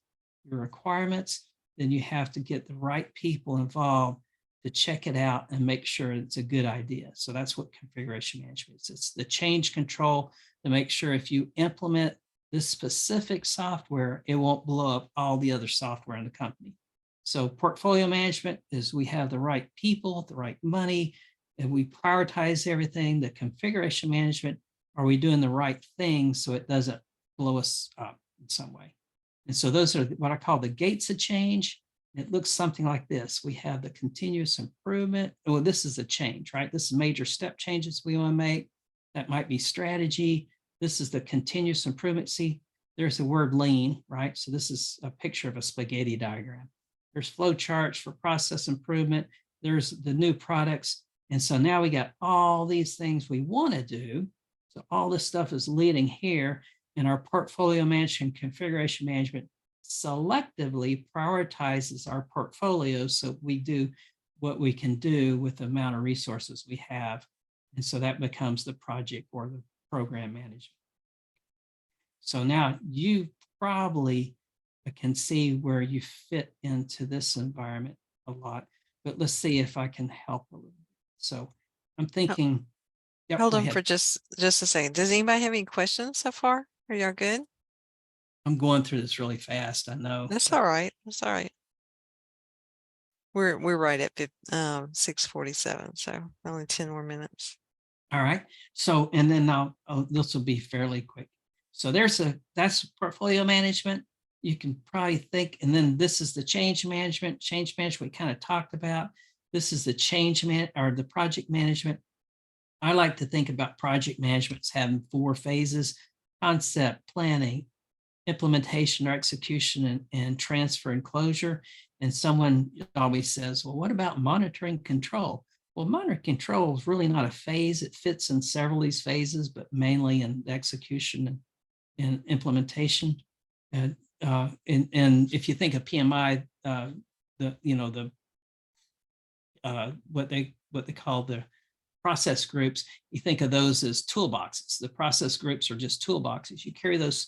your requirements, then you have to get the right people involved to check it out and make sure it's a good idea. So that's what configuration management is. It's the change control to make sure if you implement this specific software, it won't blow up all the other software in the company. So portfolio management is we have the right people, the right money, and we prioritize everything. The configuration management, are we doing the right thing so it doesn't blow us up in some way? And so those are what I call the gates of change. It looks something like this. We have the continuous improvement. Oh, this is a change, right? This is major step changes we want to make. That might be strategy. This is the continuous improvement. See, there's the word lean, right? So this is a picture of a spaghetti diagram. There's flow charts for process improvement. There's the new products. And so now we got all these things we want to do. So all this stuff is leading here, and our portfolio management, configuration management selectively prioritizes our portfolio so we do what we can do with the amount of resources we have. And so that becomes the project or the program management. So now you probably can see where you fit into this environment a lot, but let's see if I can help a little bit. So I'm thinking, yep, Hold go on ahead. for just a second. Does anybody have any questions so far? Are y'all good? I'm going through this really fast, I know. That's but all right. That's all right. We're right at 6:47, so only 10 more minutes. All right. So, and then now this will be fairly quick. So that's portfolio management. You can probably think, and then this is the change management. Change management we kind of talked about. This is the the project management. I like to think about project management as having 4 phases: concept, planning, implementation or execution, and transfer and closure. And someone always says, well, what about monitoring control? Well, monitoring control is really not a phase. It fits in several of these phases, but mainly in execution and implementation. And if you think of PMI, what they call the process groups, you think of those as toolboxes. The process groups are just toolboxes. You carry those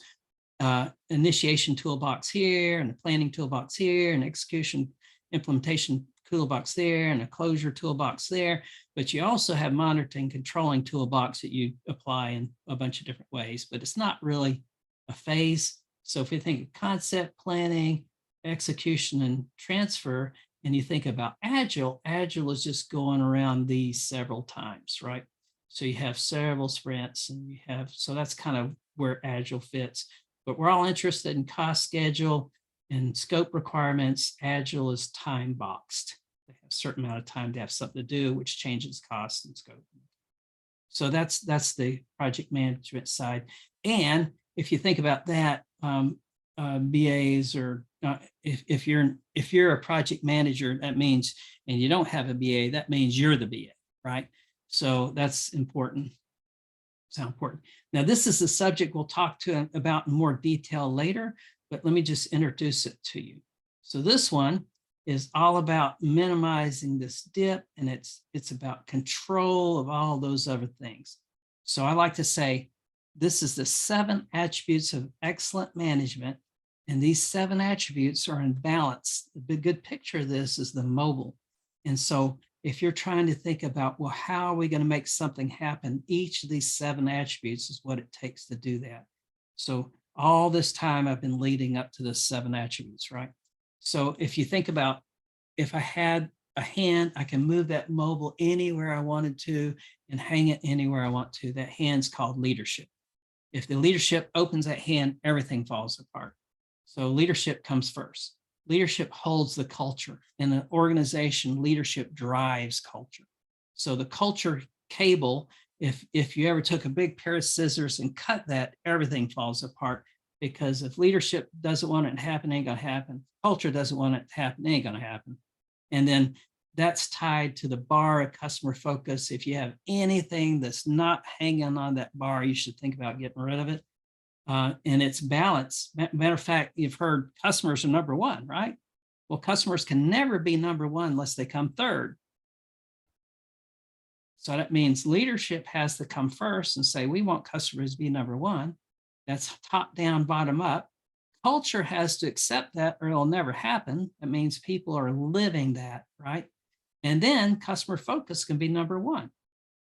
initiation toolbox here, and the planning toolbox here, and execution implementation toolbox there, and a closure toolbox there. But you also have monitoring controlling toolbox that you apply in a bunch of different ways, but it's not really a phase. So if you think of concept, planning, execution, and transfer, and you think about agile is just going around these several times, right? So you have several sprints, and you have, so that's kind of where agile fits. But we're all interested in cost, schedule, and scope requirements. Agile is time boxed. They have a certain amount of time to have something to do, which changes cost and scope. So that's the project management side. And if you think about that, BAs, or if you're a project manager, that means, and you don't have a BA, that means you're the BA, right? So that's important. So important. Now, this is the subject we'll talk about in more detail later, but let me just introduce it to you. So this one is all about minimizing this dip, and it's about control of all those other things. So I like to say this is the 7 attributes of excellent management. And these 7 attributes are in balance. The big good picture of this is the mobile. And so if you're trying to think about, well, how are we going to make something happen? Each of these 7 attributes is what it takes to do that. So all this time I've been leading up to the 7 attributes, right? So if you think about, if I had a hand, I can move that mobile anywhere I wanted to and hang it anywhere I want to. That hand's called leadership. If the leadership opens that hand, everything falls apart. So leadership comes first. Leadership holds the culture. In an organization, leadership drives culture. So the culture cable, if you ever took a big pair of scissors and cut that, everything falls apart. Because if leadership doesn't want it to happen, it ain't gonna happen. Culture doesn't want it to happen, it ain't gonna happen. And then that's tied to the bar of customer focus. If you have anything that's not hanging on that bar, you should think about getting rid of it. And it's balance. Matter of fact, you've heard customers are number one, right? Well, customers can never be number one unless they come third. So that means leadership has to come first and say, we want customers to be number one. That's top down, bottom up. Culture has to accept that or it'll never happen. That means people are living that, right? And then customer focus can be number one.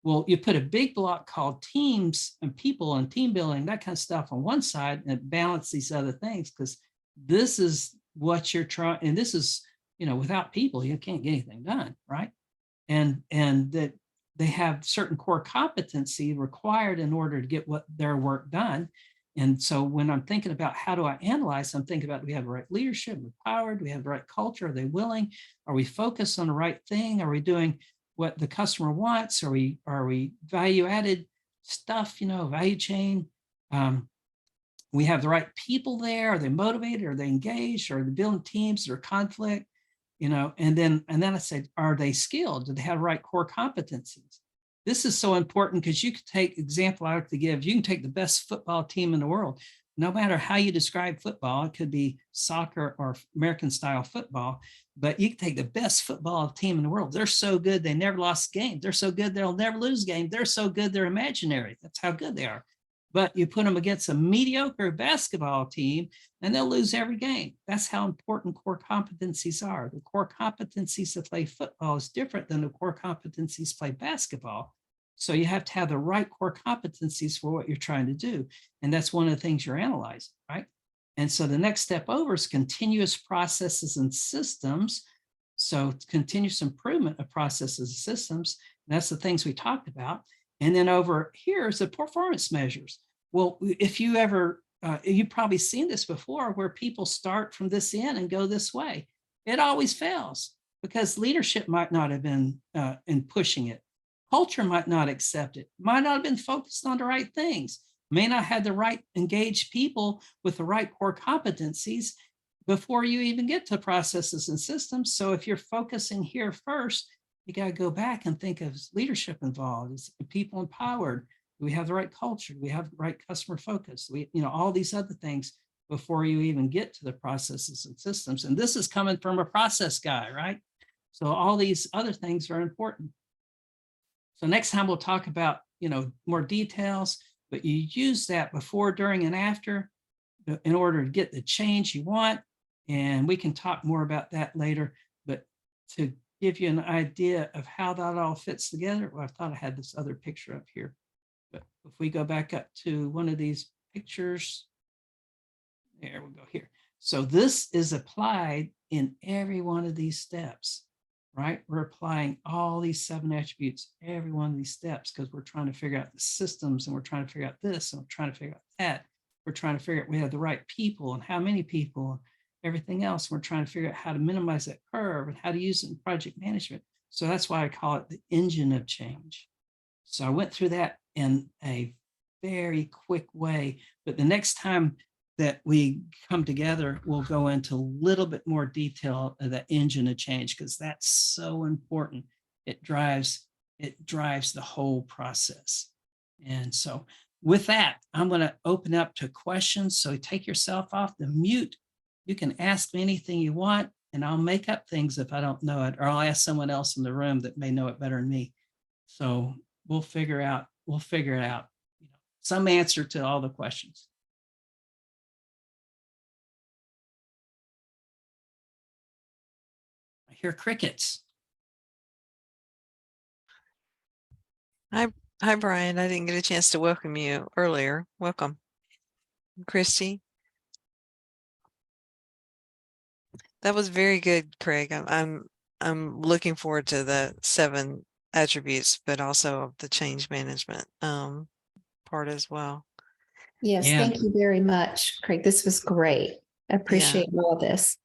Well, you put a big block called teams and people and team building, that kind of stuff on one side, and it balances these other things, because this is what you're trying. And this is, without people, you can't get anything done, right? And that they have certain core competency required in order to get what their work done. And so when I'm thinking about how do I analyze, I'm thinking about, do we have the right leadership, empowered, do we have the right culture, are they willing, are we focused on the right thing, are we doing what the customer wants, are we value added stuff, value chain, we have the right people there, are they motivated, are they engaged, are they building teams, or conflict, and then I said, are they skilled, do they have the right core competencies? This is so important because you could take example I like to give. You can take the best football team in the world. No matter how you describe football, it could be soccer or American style football, but you can take the best football team in the world. They're so good, they never lost a game. They're so good, they'll never lose a game. They're so good, they're imaginary. That's how good they are. But you put them against a mediocre basketball team and they'll lose every game. That's how important core competencies are. The core competencies to play football is different than the core competencies to play basketball. So you have to have the right core competencies for what you're trying to do. And that's one of the things you're analyzing, right? And so the next step over is continuous processes and systems. So continuous improvement of processes and systems. That's the things we talked about. And then over here is the performance measures. Well, if you ever, you've probably seen this before, where people start from this end and go this way. It always fails because leadership might not have been in pushing it. Culture might not accept it, might not have been focused on the right things, may not have the right engaged people with the right core competencies before you even get to processes and systems. So if you're focusing here first, you got to go back and think of leadership involved, is people empowered, do we have the right culture, do we have the right customer focus, all these other things before you even get to the processes and systems. And this is coming from a process guy, right? So all these other things are important. So next time we'll talk about, more details, but you use that before, during, and after in order to get the change you want. And we can talk more about that later, but to give you an idea of how that all fits together, well, I thought I had this other picture up here, but if we go back up to one of these pictures, there we go here. So this is applied in every one of these steps. Right? We're applying all these 7 attributes, every one of these steps, because we're trying to figure out the systems, and we're trying to figure out this, and we're trying to figure out that. We're trying to figure out we have the right people and how many people, and everything else. We're trying to figure out how to minimize that curve and how to use it in project management. So that's why I call it the engine of change. So I went through that in a very quick way, but the next time that we come together, we'll go into a little bit more detail of the engine of change, because that's so important. It drives the whole process. And so with that, I'm going to open up to questions. So take yourself off the mute. You can ask me anything you want, and I'll make up things if I don't know it, or I'll ask someone else in the room that may know it better than me. So we'll figure it out. some answer to all the questions. I hear crickets. Hi, Brian. I didn't get a chance to welcome you earlier. Welcome. Christy. That was very good, Craig. I'm looking forward to the 7 attributes, but also the change management part as well. Yes, Yeah. thank you very much, Craig. This was great. I appreciate all this.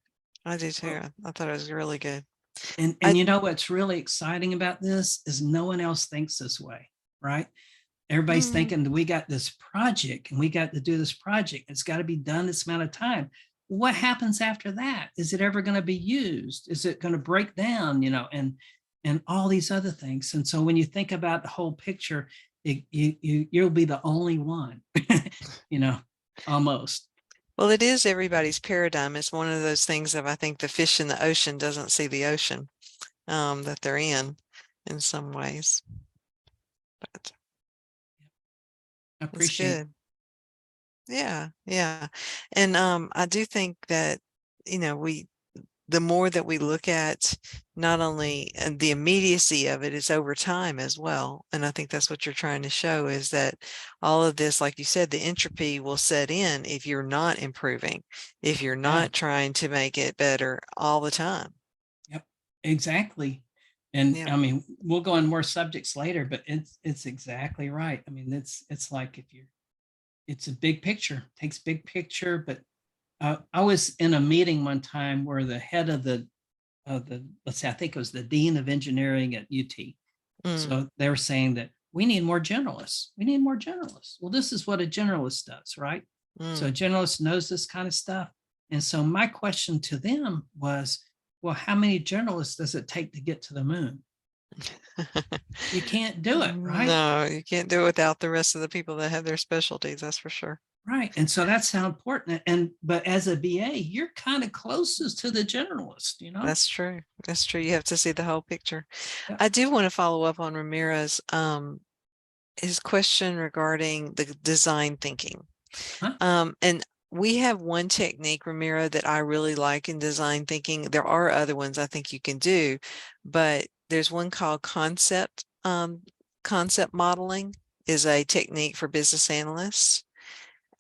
I do too. I thought it was really good. And you know what's really exciting about this is no one else thinks this way, right? Everybody's thinking that we got this project and we got to do this project. It's got to be done this amount of time. What happens after that? Is it ever going to be used? Is it going to break down, and all these other things? And so when you think about the whole picture, you'll be the only one, almost. Well, it is everybody's paradigm. It's one of those things of, I think the fish in the ocean doesn't see the ocean that they're in some ways. But I appreciate it. Good. Yeah. And I do think that, the more that we look at not only the immediacy of it is over time as well. And I think that's what you're trying to show, is that all of this, like you said, the entropy will set in if you're not improving, if you're not trying to make it better all the time. Yep, exactly. And I mean, we'll go on more subjects later, but it's exactly right. I mean, it's like it's a big picture, takes big picture, but I was in a meeting one time where the head of let's say, I think it was the dean of engineering at UT. So they were saying that we need more generalists. We need more generalists. Well, this is what a generalist does, right? So a generalist knows this kind of stuff. And so my question to them was, well, how many generalists does it take to get to the moon? You can't do it, right? No, you can't do it without the rest of the people that have their specialties, that's for sure. Right. And so that's how important. But as a BA, you're kind of closest to the generalist, That's true. That's true. You have to see the whole picture. Yeah. I do want to follow up on Ramira's his question regarding the design thinking. And we have one technique, Ramiro, that I really like in design thinking. There are other ones I think you can do, but there's one called concept modeling is a technique for business analysts.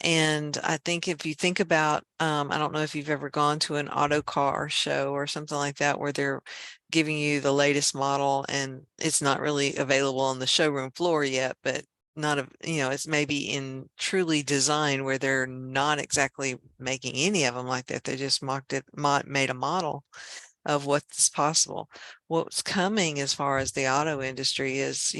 And I think if you think about, I don't know if you've ever gone to an auto car show or something like that, where they're giving you the latest model and it's not really available on the showroom floor yet, but it's maybe in truly design where they're not exactly making any of them like that. They just made a model of what's possible. What's coming as far as the auto industry is,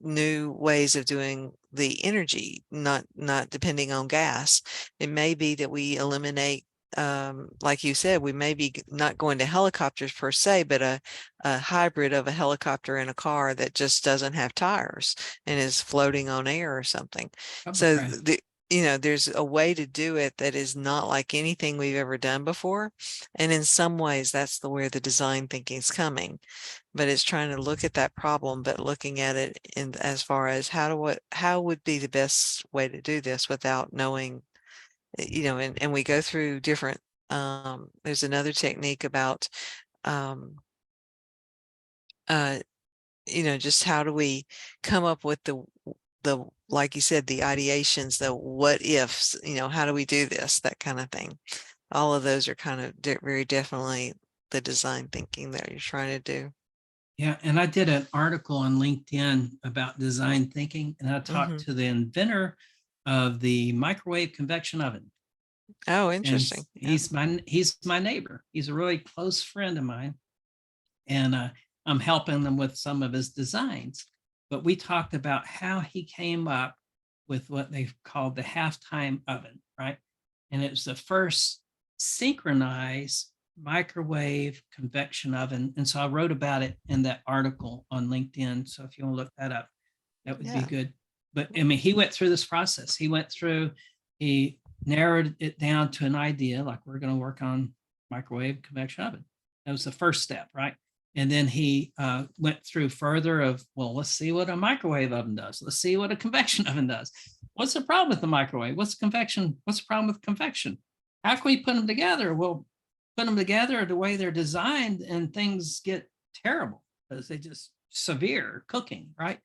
new ways of doing the energy, not depending on gas. It may be that we eliminate, like you said, we may be not going to helicopters per se, but a hybrid of a helicopter and a car that just doesn't have tires and is floating on air or something. So there's a way to do it that is not like anything we've ever done before. And in some ways, that's where the design thinking is coming. But it's trying to look at that problem, but looking at it in as far as how would be the best way to do this without knowing, and we go through different, there's another technique about, just how do we come up with the, like you said, the ideations, the what ifs, how do we do this, that kind of thing. All of those are kind of very definitely the design thinking that you're trying to do. Yeah, and I did an article on LinkedIn about design thinking, and I talked to the inventor of the microwave convection oven. Oh, interesting. And he's my neighbor. He's a really close friend of mine, and I'm helping him with some of his designs. But we talked about how he came up with what they've called the halftime oven, right? And it was the first synchronized microwave convection oven. And so I wrote about it in that article on LinkedIn. So if you want to look that up, that would be good. But I mean, he went through this process. He narrowed it down to an idea, like we're going to work on microwave convection oven. That was the first step, right? And then he went through further of, well, let's see what a microwave oven does. Let's see what a convection oven does. What's the problem with the microwave? What's convection? What's the problem with convection? How can we put them together? Well, put them together the way they're designed and things get terrible because they just severe cooking, right?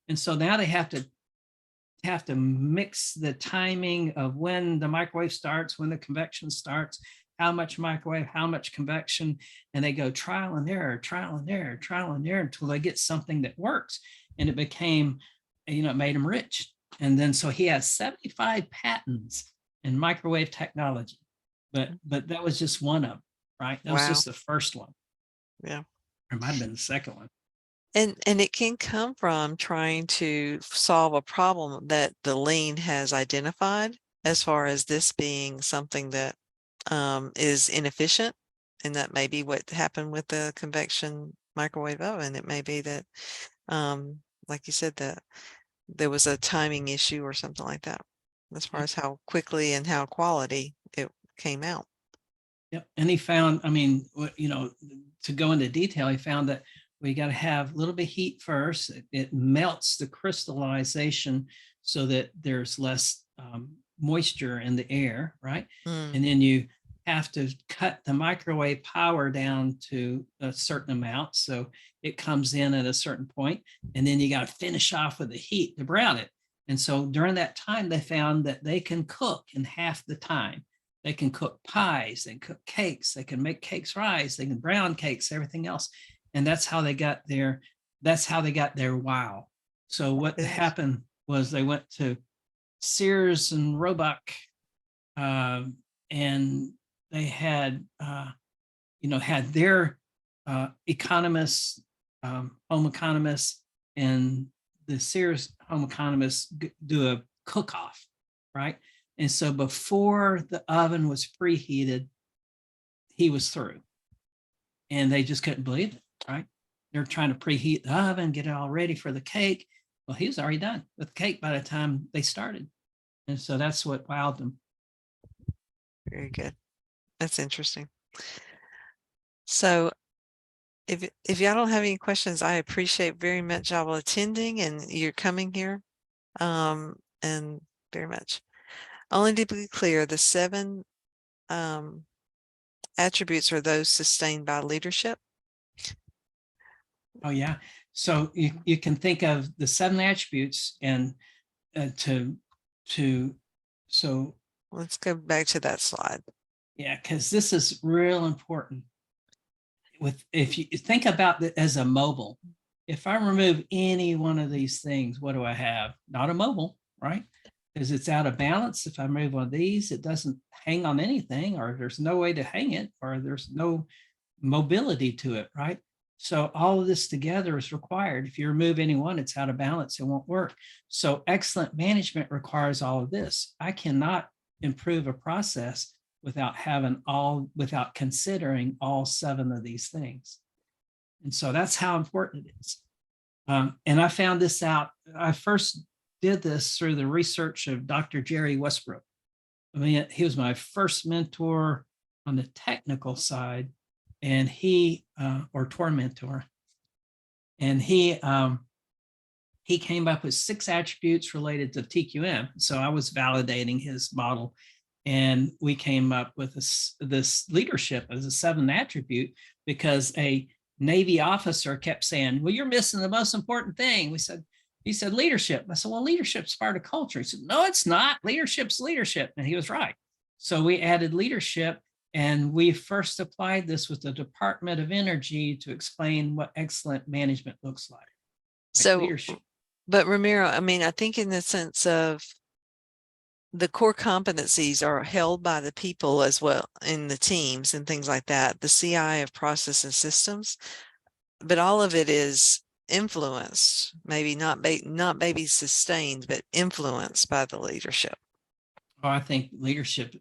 And so now they have to mix the timing of when the microwave starts, when the convection starts, how much microwave, how much convection, and they go trial and error, trial and error, trial and error until they get something that works. And it became, it made him rich. And then so he has 75 patents in microwave technology, but that was just one of them, right? That was Wow. just the first one. Yeah. Or it might have been the second one. And it can come from trying to solve a problem that the lean has identified, as far as this being something that is inefficient. And that may be what happened with the convection microwave oven. It may be that, like you said, that there was a timing issue or something like that, as far as how quickly and how quality it came out. Yep. And he found, to go into detail, he found that we got to have a little bit of heat first. It melts the crystallization so that there's less moisture in the air, right? And then you have to cut the microwave power down to a certain amount. So it comes in at a certain point, and then you got to finish off with the heat to brown it. And so during that time, they found that they can cook in half the time. They can cook pies, they can cook cakes, they can make cakes rise, they can brown cakes, everything else. And that's how they got their wow. So what happened was they went to Sears and Roebuck, and they had, had their economists, home economists, and the Sears home economists do a cook-off, right? And so before the oven was preheated, he was through. And they just couldn't believe it, right? They're trying to preheat the oven, get it all ready for the cake. Well, he was already done with the cake by the time they started. And so that's what wowed them. Very good. That's interesting. So if y'all don't have any questions, I appreciate very much y'all attending and you're coming here. And very much. Only to be clear, the 7 attributes are those sustained by leadership. Oh, yeah. So you can think of the 7 attributes and so Let's go back to that slide. yeah, because this is real important. If you think about it as a mobile, if I remove any one of these things, what do I have? Not a mobile, right? Because it's out of balance. If I move one of these, it doesn't hang on anything, or there's no way to hang it, or there's no mobility to it, right? So all of this together is required. If you remove any one, it's out of balance, it won't work. So excellent management requires all of this. I cannot improve a process without considering all 7 of these things. And so that's how important it is. And I found this out. I first did this through the research of Dr. Jerry Westbrook. I mean, he was my first mentor on the technical side, and or tour mentor. And he came up with 6 attributes related to TQM. So I was validating his model, and we came up with this leadership as a 7th attribute because a Navy officer kept saying, well, you're missing the most important thing. He said, leadership. I said, well, leadership's part of culture. He said, no, it's not. Leadership's leadership. And he was right. So we added leadership, and we first applied this with the Department of Energy to explain what excellent management looks like. So, leadership. But Ramiro, I mean, I think in the sense of the core competencies are held by the people as well in the teams and things like that, the CI of process and systems, but all of it is influenced, maybe not maybe sustained, but influenced by the leadership. Oh, I think leadership,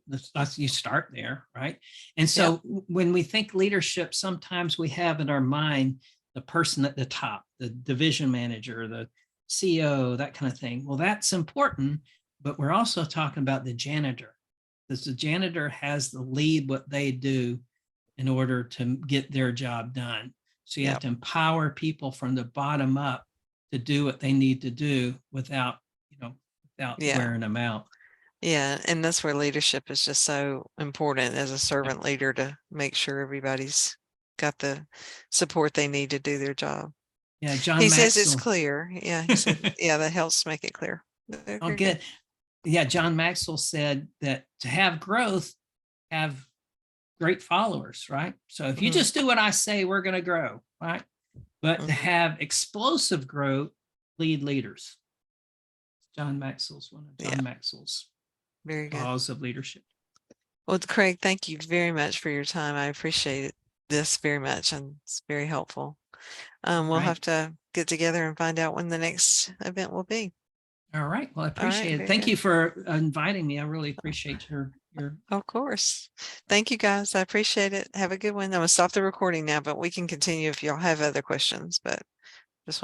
you start there, right? And so when we think leadership, sometimes we have in our mind the person at the top, the division manager, the CEO, that kind of thing. Well, that's important, but we're also talking about the janitor, because the janitor has to lead what they do in order to get their job done. So you have to empower people from the bottom up to do what they need to do without, without Yeah. wearing them out. Yeah. And that's where leadership is just so important as a servant leader, to make sure everybody's got the support they need to do their job. Yeah, John He says it's Maxwell. clear. Yeah. He said, yeah, that helps make it clear. Oh, good. Yeah, John Maxwell said that to have growth, have great followers, right? So if you Mhm. just do what I say, we're going to grow, right? But to Mhm. have explosive growth, lead leaders. John Maxwell's one of John Yeah. Maxwell's Very good. laws of leadership. Well, Craig, thank you very much for your time. I appreciate this very much, and it's very helpful. We'll Right. have to get together and find out when the next event will be. All right. Well, I All right, appreciate it. very Thank good. you for inviting me. I really appreciate your Of course. Thank you, guys. I appreciate it. Have a good one. I'm gonna stop the recording now, but we can continue if y'all have other questions, but just want